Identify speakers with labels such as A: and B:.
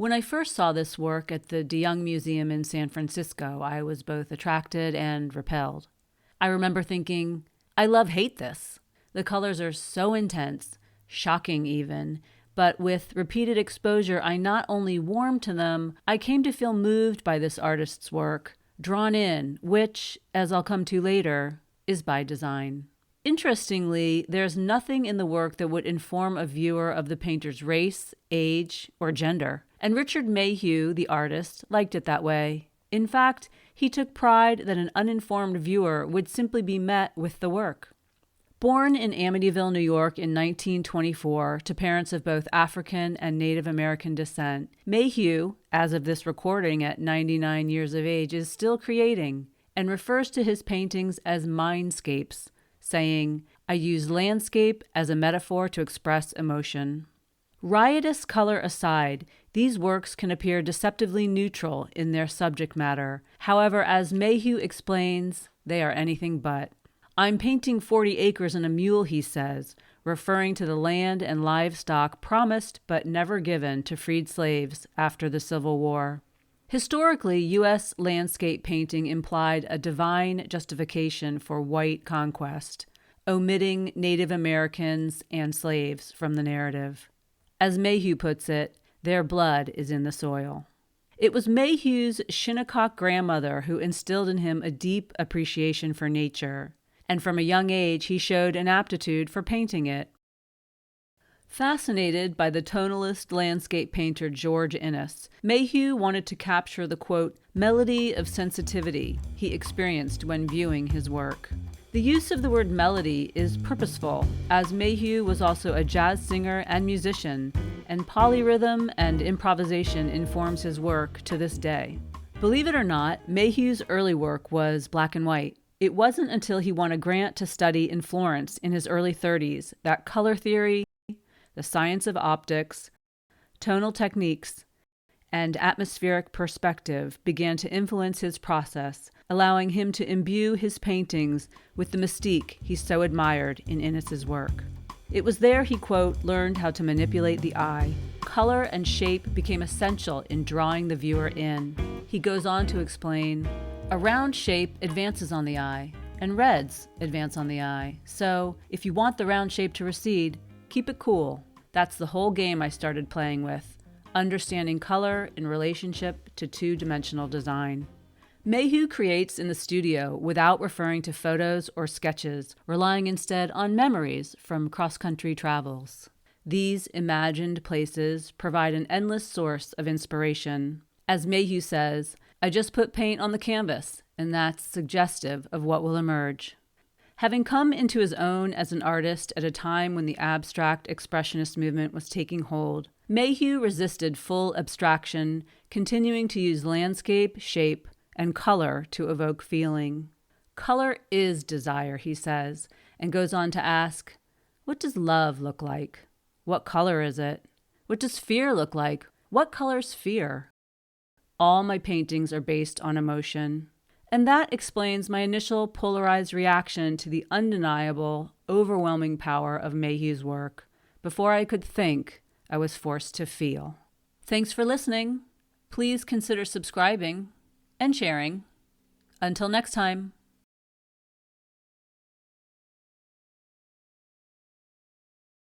A: When I first saw this work at the de Young Museum in San Francisco, I was both attracted and repelled. I remember thinking, I hate this. The colors are so intense, shocking even, but with repeated exposure, I not only warmed to them, I came to feel moved by this artist's work, drawn in, which, as I'll come to later, is by design. Interestingly, there's nothing in the work that would inform a viewer of the painter's race, age, or gender. And Richard Mayhew, the artist, liked it that way. In fact, he took pride that an uninformed viewer would simply be met with the work. Born in Amityville, New York in 1924 to parents of both African and Native American descent, Mayhew, as of this recording at 99 years of age, is still creating and refers to his paintings as mindscapes, saying, "I use landscape as a metaphor to express emotion." Riotous color aside, these works can appear deceptively neutral in their subject matter. However, as Mayhew explains, they are anything but. "I'm painting 40 acres and a mule," he says, referring to the land and livestock promised but never given to freed slaves after the Civil War. Historically, U.S. landscape painting implied a divine justification for white conquest, omitting Native Americans and slaves from the narrative. As Mayhew puts it, their blood is in the soil. It was Mayhew's Shinnecock grandmother who instilled in him a deep appreciation for nature, and from a young age he showed an aptitude for painting it. Fascinated by the tonalist landscape painter George Inness, Mayhew wanted to capture the, quote, melody of sensitivity he experienced when viewing his work. The use of the word melody is purposeful, as Mayhew was also a jazz singer and musician, and polyrhythm and improvisation informs his work to this day. Believe it or not, Mayhew's early work was black and white. It wasn't until he won a grant to study in Florence in his early 30s that color theory, the science of optics, tonal techniques, and atmospheric perspective began to influence his process, allowing him to imbue his paintings with the mystique he so admired in Inness's work. It was there he, quote, learned how to manipulate the eye. Color and shape became essential in drawing the viewer in. He goes on to explain, "A round shape advances on the eye, and reds advance on the eye. So, if you want the round shape to recede, keep it cool." That's the whole game I started playing with, understanding color in relationship to two-dimensional design. Mayhew creates in the studio without referring to photos or sketches, relying instead on memories from cross-country travels. These imagined places provide an endless source of inspiration. As Mayhew says, "I just put paint on the canvas, and that's suggestive of what will emerge." Having come into his own as an artist at a time when the abstract expressionist movement was taking hold, Mayhew resisted full abstraction, continuing to use landscape, shape, and color to evoke feeling. Color is desire, he says, and goes on to ask, what does love look like? What color is it? What does fear look like? What color's fear? All my paintings are based on emotion. And that explains my initial polarized reaction to the undeniable, overwhelming power of Mayhew's work. Before I could think, I was forced to feel. Thanks for listening. Please consider subscribing and sharing. Until next time.